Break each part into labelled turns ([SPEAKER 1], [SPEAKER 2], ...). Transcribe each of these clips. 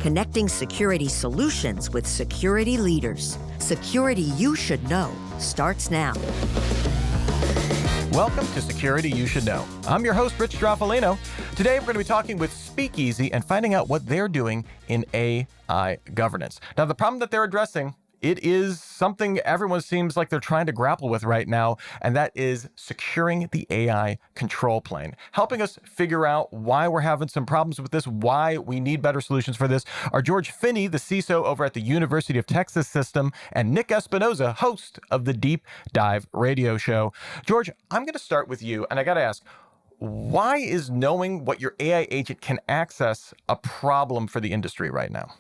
[SPEAKER 1] connecting security solutions with security leaders. Security you should know starts now.
[SPEAKER 2] Welcome to Security You Should Know. I'm your host, Rich Straffolino. Today, we're going to be talking with Speakeasy and finding out what they're doing in AI governance. Now, the problem that they're addressing, it is something everyone seems like they're trying to grapple with right now, and that is securing the AI control plane. Helping us figure out why we're having some problems with this, why we need better solutions for this, are George Finney, the CISO over at the University of Texas System, and Nick Espinoza, host of the Deep Dive radio show. George, I'm going to start with you, and I got to ask, why is knowing what your AI agent can access a problem for the industry right now?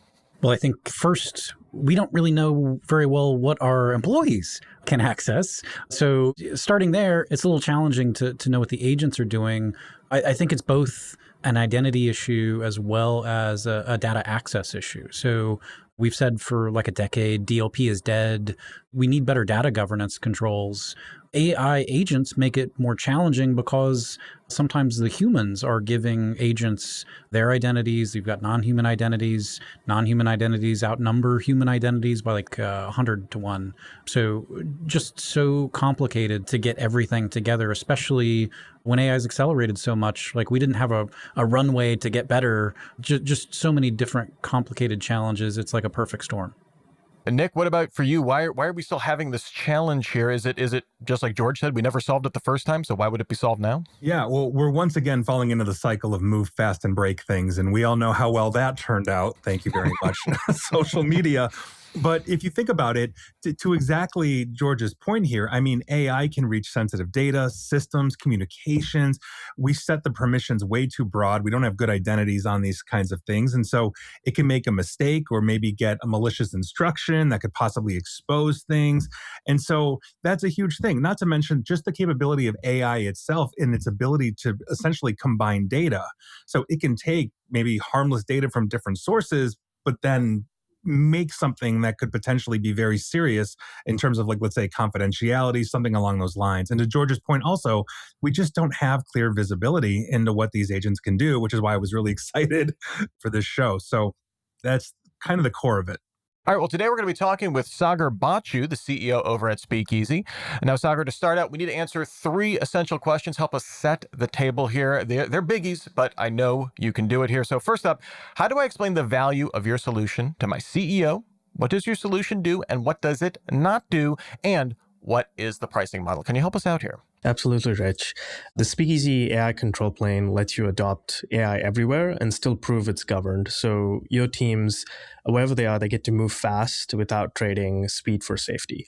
[SPEAKER 3] Well, I think first, we don't really know very well what our employees can access. So starting there, it's a little challenging to know what the agents are doing. I think it's both an identity issue as well as a data access issue. So we've said for like a decade, DLP is dead. We need better data governance controls. AI agents make it more challenging because sometimes the humans are giving agents their identities. You've got non-human identities. Non-human identities outnumber human identities by like 100 to 1. So just so complicated to get everything together, especially when AI is accelerated so much. Like we didn't have a runway to get better. Just so many different complicated challenges. It's like a perfect storm.
[SPEAKER 2] And Nick, what about for you? Why are we still having this challenge here? Is it just like George said, we never solved it the first time, so why would it be solved now?
[SPEAKER 4] Yeah, well, we're once again falling into the cycle of move fast and break things, and we all know how well that turned out. Thank you very much, social media. But if you think about it, to exactly George's point here, I mean, AI can reach sensitive data, systems, communications. We set the permissions way too broad. We don't have good identities on these kinds of things. And so it can make a mistake or maybe get a malicious instruction that could possibly expose things. And so that's a huge thing, not to mention just the capability of AI itself in its ability to essentially combine data. So it can take maybe harmless data from different sources, but then make something that could potentially be very serious in terms of, like, let's say, confidentiality, something along those lines. And to George's point also, we just don't have clear visibility into what these agents can do, which is why I was really excited for this show. So that's kind of the core of it.
[SPEAKER 2] All right, well, today we're going to be talking with Sagar Bachu, the CEO over at Speakeasy. Now, Sagar, to start out, we need to answer 3 essential questions. Help us set the table here. They're biggies, but I know you can do it here. So first up, how do I explain the value of your solution to my CEO? What does your solution do, and what does it not do? And what is the pricing model? Can you help us out here?
[SPEAKER 5] Absolutely, Rich. The Speakeasy AI control plane lets you adopt AI everywhere and still prove it's governed. So your teams, wherever they are, they get to move fast without trading speed for safety.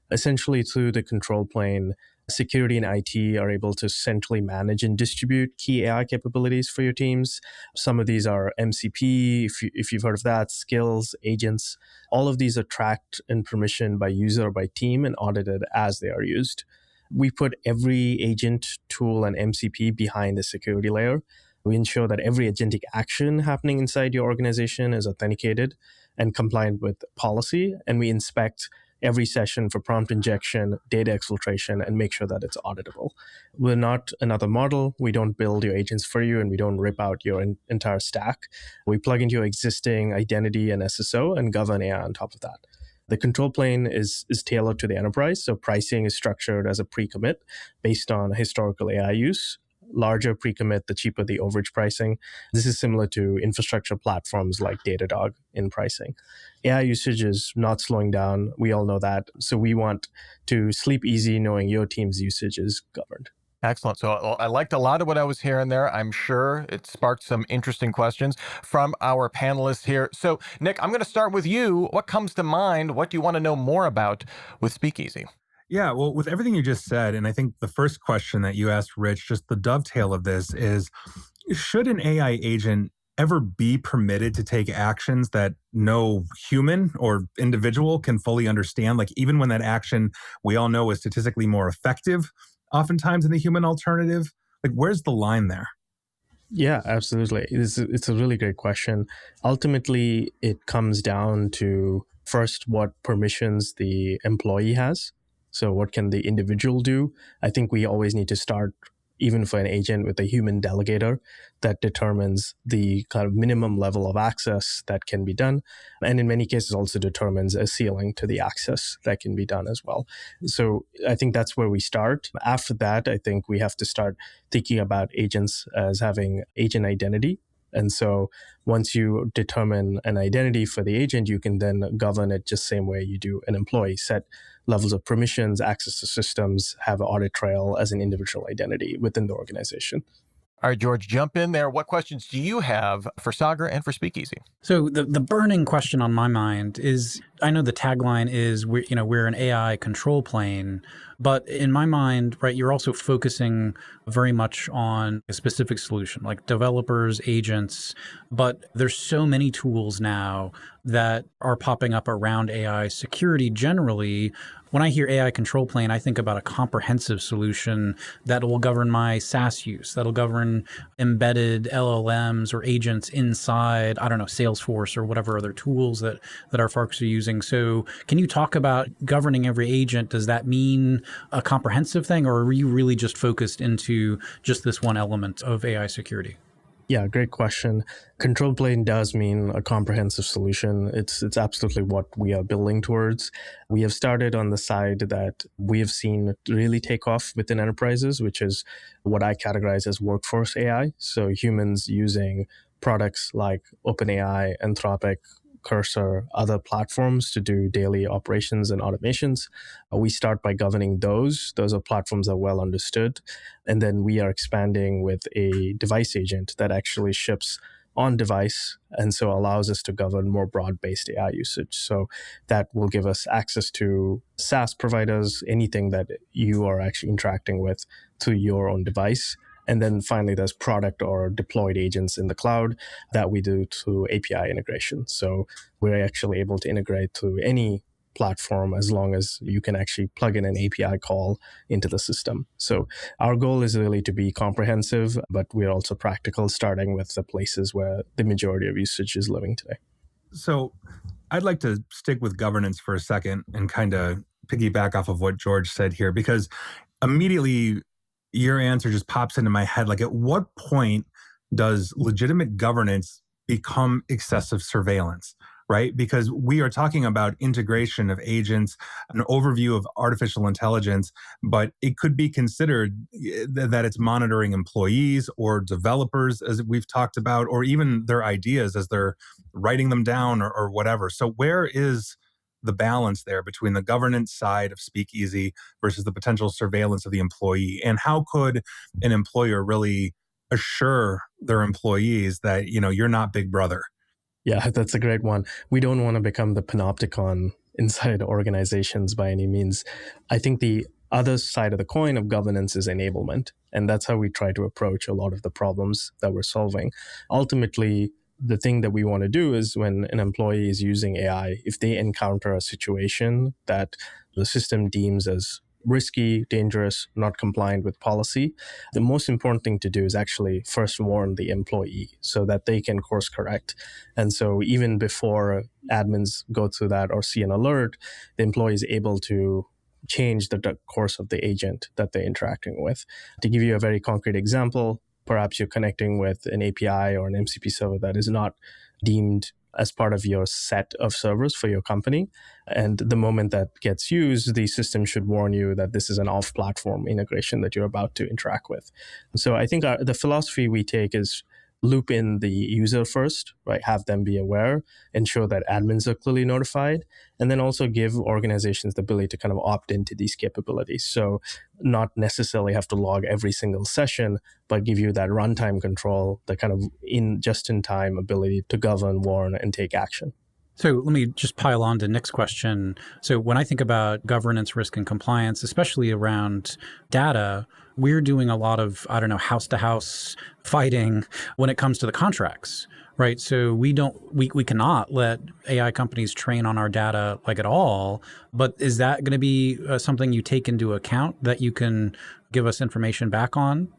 [SPEAKER 5] Essentially, through the control plane, security and IT are able to centrally manage and distribute key AI capabilities for your teams. Some of these are MCP, if you've heard of that, skills, agents. All of these are tracked and permissioned by user or by team and audited as they are used. We put every agent, tool, and MCP behind the security layer. We ensure that every agentic action happening inside your organization is authenticated and compliant with policy. And we inspect every session for prompt injection, data exfiltration, and make sure that it's auditable. We're not another model. We don't build your agents for you, and we don't rip out your entire stack. We plug into your existing identity and SSO and govern AI on top of that. The control plane is tailored to the enterprise, so pricing is structured as a pre-commit based on historical AI use. Larger pre-commit, the cheaper the overage pricing. This is similar to infrastructure platforms like Datadog in pricing. AI usage is not slowing down. We all know that. So we want to sleep easy knowing your team's usage is governed.
[SPEAKER 2] Excellent. So I liked a lot of what I was hearing there. I'm sure it sparked some interesting questions from our panelists here. So, Nick, I'm going to start with you. What comes to mind? What do you want to know more about with Speakeasy?
[SPEAKER 4] Yeah, well, with everything you just said, and I think the first question that you asked, Rich, just the dovetail of this is, should an AI agent ever be permitted to take actions that no human or individual can fully understand? Like, even when that action we all know is statistically more effective, oftentimes in the human alternative, like, where's the line there?
[SPEAKER 5] Yeah, absolutely. It's a really great question. Ultimately, it comes down to first what permissions the employee has. So what can the individual do? I think we always need to start even for an agent with a human delegator that determines the kind of minimum level of access that can be done. And in many cases also determines a ceiling to the access that can be done as well. So I think that's where we start. After that, I think we have to start thinking about agents as having agent identity. And so once you determine an identity for the agent, you can then govern it just same way you do an employee. Set levels of permissions, access to systems, have an audit trail as an individual identity within the organization.
[SPEAKER 2] All right, George, jump in there. What questions do you have for Sagar and for Speakeasy?
[SPEAKER 3] So the burning question on my mind is, I know the tagline is we're an AI control plane, but in my mind, right, you're also focusing very much on a specific solution, like developers, agents, but there's so many tools now that are popping up around AI security generally. When I hear AI control plane, I think about a comprehensive solution that will govern my SaaS use, that'll govern embedded LLMs or agents inside, I don't know, Salesforce or whatever other tools that our folks are using. So can you talk about governing every agent? Does that mean a comprehensive thing, or are you really just focused into just this one element of AI security?
[SPEAKER 5] Yeah, great question. Control plane does mean a comprehensive solution. It's absolutely what we are building towards. We have started on the side that we have seen really take off within enterprises, which is what I categorize as workforce AI. So humans using products like OpenAI, Anthropic, Cursor, other platforms to do daily operations and automations. We start by governing those. Those are platforms that are well understood. And then we are expanding with a device agent that actually ships on device and so allows us to govern more broad-based AI usage. So that will give us access to SaaS providers, anything that you are actually interacting with through your own device. And then finally, there's product or deployed agents in the cloud that we do through API integration. So we're actually able to integrate to any platform as long as you can actually plug in an API call into the system. So our goal is really to be comprehensive, but we're also practical, starting with the places where the majority of usage is living today.
[SPEAKER 4] So I'd like to stick with governance for a second and kind of piggyback off of what George said here, because immediately your answer just pops into my head. Like, at what point does legitimate governance become excessive surveillance, right? Because we are talking about integration of agents, an overview of artificial intelligence, but it could be considered that it's monitoring employees or developers, as we've talked about, or even their ideas as they're writing them down or whatever. So where is the balance there between the governance side of Speakeasy versus the potential surveillance of the employee? And how could an employer really assure their employees that, you're not Big Brother?
[SPEAKER 5] Yeah, that's a great one. We don't want to become the panopticon inside organizations by any means. I think the other side of the coin of governance is enablement. And that's how we try to approach a lot of the problems that we're solving. Ultimately, the thing that we want to do is when an employee is using AI, if they encounter a situation that the system deems as risky, dangerous, not compliant with policy, the most important thing to do is actually first warn the employee so that they can course correct. And so even before admins go through that or see an alert, the employee is able to change the course of the agent that they're interacting with. To give you a very concrete example, perhaps you're connecting with an API or an MCP server that is not deemed as part of your set of servers for your company. And the moment that gets used, the system should warn you that this is an off-platform integration that you're about to interact with. So I think the philosophy we take is loop in the user first, right? Have them be aware, ensure that admins are clearly notified, and then also give organizations the ability to kind of opt into these capabilities. So not necessarily have to log every single session, but give you that runtime control, the kind of just-in-time ability to govern, warn, and take action.
[SPEAKER 3] So let me just pile on to Nick's question. So when I think about governance, risk, and compliance, especially around data, we're doing a lot of, house-to-house fighting when it comes to the contracts, right? So we cannot let AI companies train on our data like at all. But is that going to be something you take into account that you can give us information back on?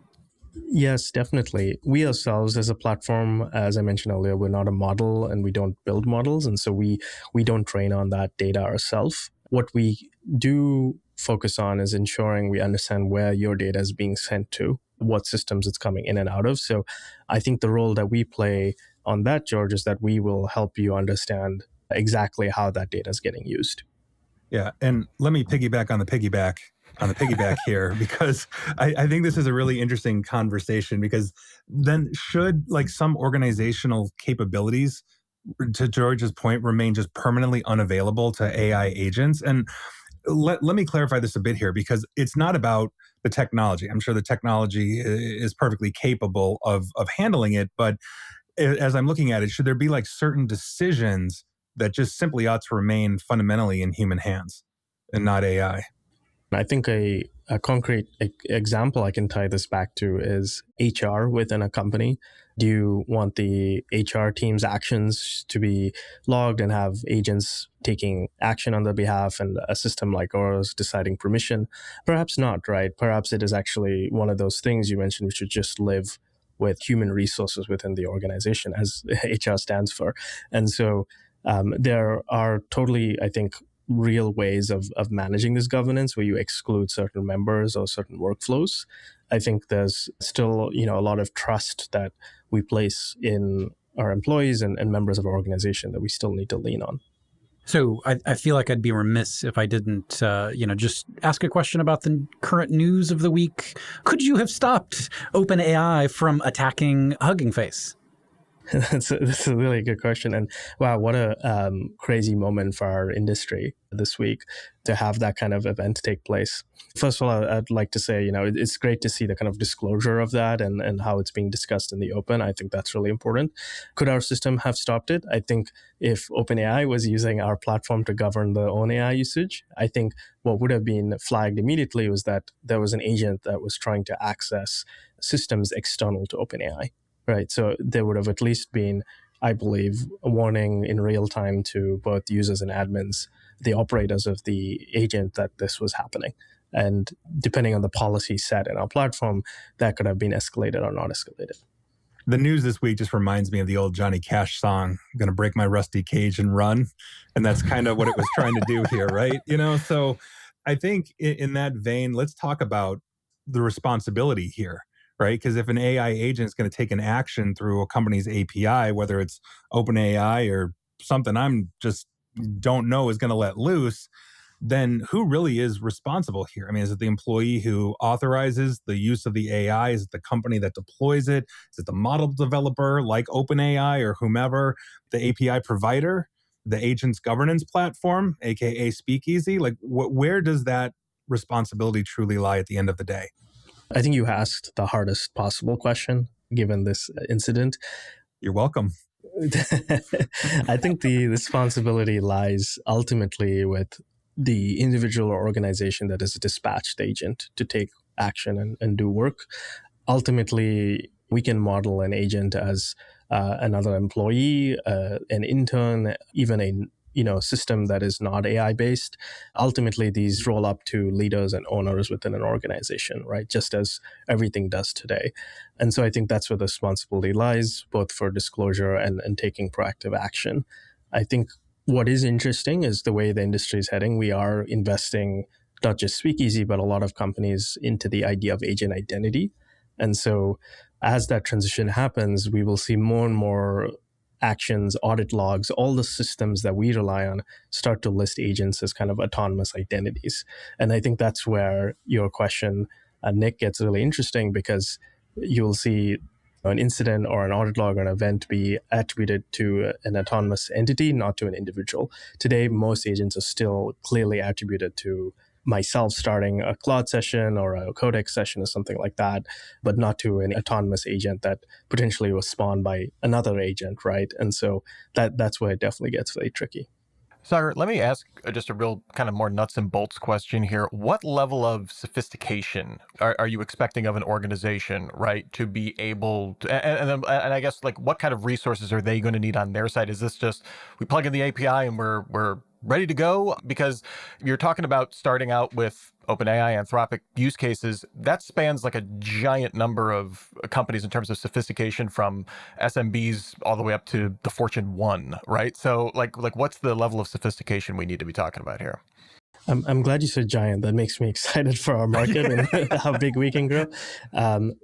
[SPEAKER 5] Yes, definitely. We ourselves as a platform, as I mentioned earlier, we're not a model and we don't build models. And so we don't train on that data ourselves. What we do focus on is ensuring we understand where your data is being sent to, what systems it's coming in and out of. So I think the role that we play on that, George, is that we will help you understand exactly how that data is getting used.
[SPEAKER 4] Yeah. And let me piggyback on the piggyback here, because I think this is a really interesting conversation, because then should like some organizational capabilities, to George's point, remain just permanently unavailable to AI agents? And let me clarify this a bit here, because it's not about the technology. I'm sure the technology is perfectly capable of handling it. But as I'm looking at it, should there be like certain decisions that just simply ought to remain fundamentally in human hands and not AI?
[SPEAKER 5] I think a concrete example I can tie this back to is HR within a company. Do you want the HR team's actions to be logged and have agents taking action on their behalf and a system like ours deciding permission? Perhaps not, right? Perhaps it is actually one of those things you mentioned, which should just live with human resources within the organization, as HR stands for. And so there are totally, I think, real ways of managing this governance where you exclude certain members or certain workflows. I think there's still, a lot of trust that we place in our employees and members of our organization that we still need to lean on.
[SPEAKER 3] So I feel like I'd be remiss if I didn't, just ask a question about the current news of the week. Could you have stopped OpenAI from attacking Hugging Face?
[SPEAKER 5] That's a really good question. And wow, what a crazy moment for our industry this week to have that kind of event take place. First of all, I'd like to say, it's great to see the kind of disclosure of that and how it's being discussed in the open. I think that's really important. Could our system have stopped it? I think if OpenAI was using our platform to govern their own AI usage, I think what would have been flagged immediately was that there was an agent that was trying to access systems external to OpenAI. Right. So there would have at least been, I believe, a warning in real time to both users and admins, the operators of the agent, that this was happening. And depending on the policy set in our platform, that could have been escalated or not escalated.
[SPEAKER 4] The news this week just reminds me of the old Johnny Cash song, "I'm gonna break my rusty cage and run." And that's kind of what it was trying to do here, right? So I think in that vein, let's talk about the responsibility here. Right? Because if an AI agent is going to take an action through a company's API, whether it's OpenAI or something I'm just don't know is going to let loose, then who really is responsible here? I mean, is it the employee who authorizes the use of the AI? Is it the company that deploys it? Is it the model developer like OpenAI or whomever, the API provider, the agent's governance platform, aka Speakeasy? Like, where does that responsibility truly lie at the end of the day?
[SPEAKER 5] I think you asked the hardest possible question given this incident.
[SPEAKER 4] You're welcome.
[SPEAKER 5] I think the responsibility lies ultimately with the individual or organization that has dispatched the agent to take action and do work. Ultimately, we can model an agent as another employee, an intern, even a system that is not AI based. Ultimately, these roll up to leaders and owners within an organization, right? Just as everything does today. And so I think that's where the responsibility lies, both for disclosure and taking proactive action. I think what is interesting is the way the industry is heading. We are investing, not just Speakeasy, but a lot of companies into the idea of agent identity. And so as that transition happens, we will see more and more actions, audit logs, all the systems that we rely on start to list agents as kind of autonomous identities. And I think that's where your question, Nick, gets really interesting, because you'll see an incident or an audit log or an event be attributed to an autonomous entity, not to an individual. Today, most agents are still clearly attributed to myself starting a Claude session or a Codex session or something like that, but not to an autonomous agent that potentially was spawned by another agent, right? And so that's where it definitely gets very tricky.
[SPEAKER 2] Sagar, let me ask just a real kind of more nuts and bolts question here. What level of sophistication are you expecting of an organization, right, to be able to, and I guess like what kind of resources are they going to need on their side? Is this just we plug in the API and we're ready to go? Because you're talking about starting out with OpenAI, Anthropic use cases, that spans like a giant number of companies in terms of sophistication, from SMBs all the way up to the Fortune 1, right? So like what's the level of sophistication we need to be talking about here?
[SPEAKER 5] I'm glad you said giant. That makes me excited for our market and how big we can grow.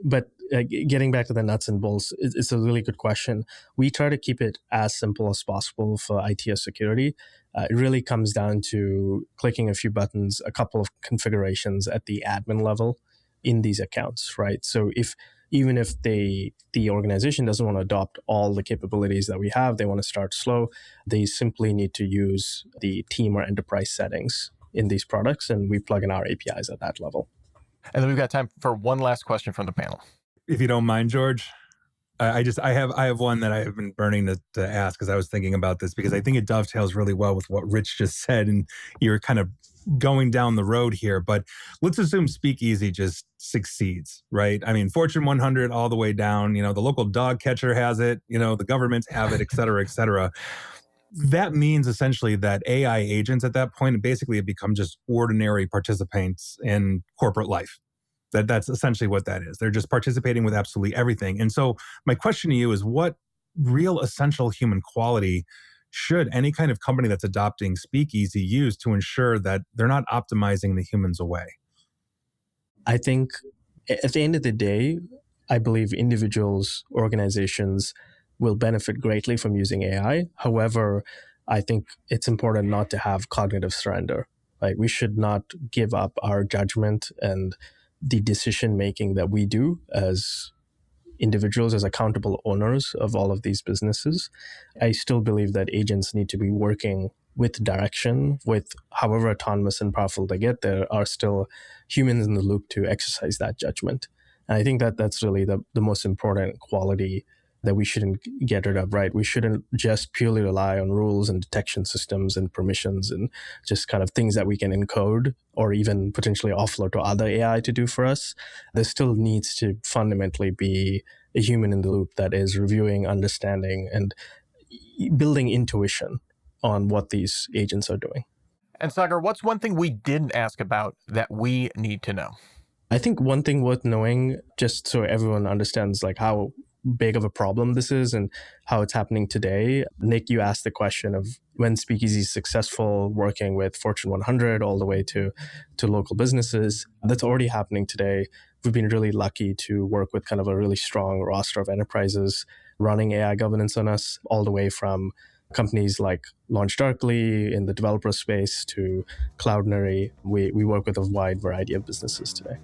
[SPEAKER 5] But getting back to the nuts and bolts, it's a really good question. We try to keep it as simple as possible for ITS security. It really comes down to clicking a few buttons, a couple of configurations at the admin level in these accounts, right? So even if the organization doesn't want to adopt all the capabilities that we have, they want to start slow, they simply need to use the team or enterprise settings in these products, and we plug in our APIs at that level.
[SPEAKER 2] And then we've got time for one last question from the panel.
[SPEAKER 4] If you don't mind, George, I have one that I've been burning to ask because I was thinking about this because I think it dovetails really well with what Rich just said, and you're kind of going down the road here. But let's assume Speakeasy just succeeds, right? I mean, Fortune 100 all the way down. The local dog catcher has it. The governments have it, et cetera, et cetera. That means essentially that AI agents at that point basically have become just ordinary participants in corporate life. That's essentially what that is. They're just participating with absolutely everything. And so my question to you is, what real essential human quality should any kind of company that's adopting Speakeasy use to ensure that they're not optimizing the humans away?
[SPEAKER 5] I think at the end of the day, I believe individuals, organizations will benefit greatly from using AI. However, I think it's important not to have cognitive surrender. Right? We should not give up our judgment and the decision making that we do as individuals, as accountable owners of all of these businesses. I still believe that agents need to be working with direction, with however autonomous and powerful they get, there are still humans in the loop to exercise that judgment. And I think that that's really the most important quality that we shouldn't get rid of, right? We shouldn't just purely rely on rules and detection systems and permissions and just kind of things that we can encode or even potentially offload to other AI to do for us. There still needs to fundamentally be a human in the loop that is reviewing, understanding, and building intuition on what these agents are doing.
[SPEAKER 2] And Sagar, what's one thing we didn't ask about that we need to know?
[SPEAKER 5] I think one thing worth knowing, just so everyone understands like how big of a problem this is and how it's happening today. Nick, you asked the question of when Speakeasy is successful working with Fortune 100 all the way to local businesses. That's already happening today. We've been really lucky to work with kind of a really strong roster of enterprises running AI governance on us, all the way from companies like LaunchDarkly in the developer space to Cloudinary. We work with a wide variety of businesses today.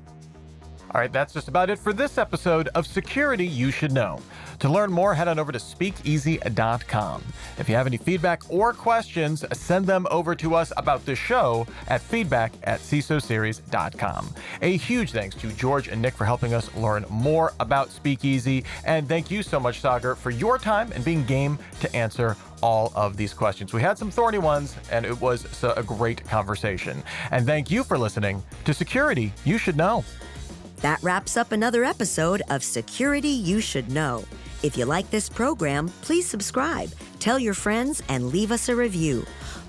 [SPEAKER 2] All right, that's just about it for this episode of Security You Should Know. To learn more, head on over to speakeasy.com. If you have any feedback or questions, send them over to us about the show at feedback@cisoseries.com. A huge thanks to George and Nick for helping us learn more about Speakeasy. And thank you so much, Sagar, for your time and being game to answer all of these questions. We had some thorny ones, and it was a great conversation. And thank you for listening to Security You Should Know.
[SPEAKER 1] That wraps up another episode of Security You Should Know. If you like this program, please subscribe, tell your friends, and leave us a review.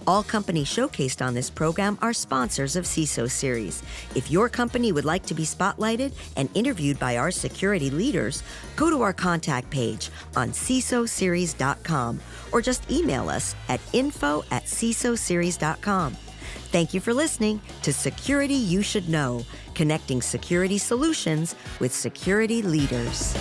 [SPEAKER 1] All companies showcased on this program are sponsors of CISO Series. If your company would like to be spotlighted and interviewed by our security leaders, go to our contact page on cisoseries.com or just email us at info@cisoseries.com. Thank you for listening to Security You Should Know, connecting security solutions with security leaders.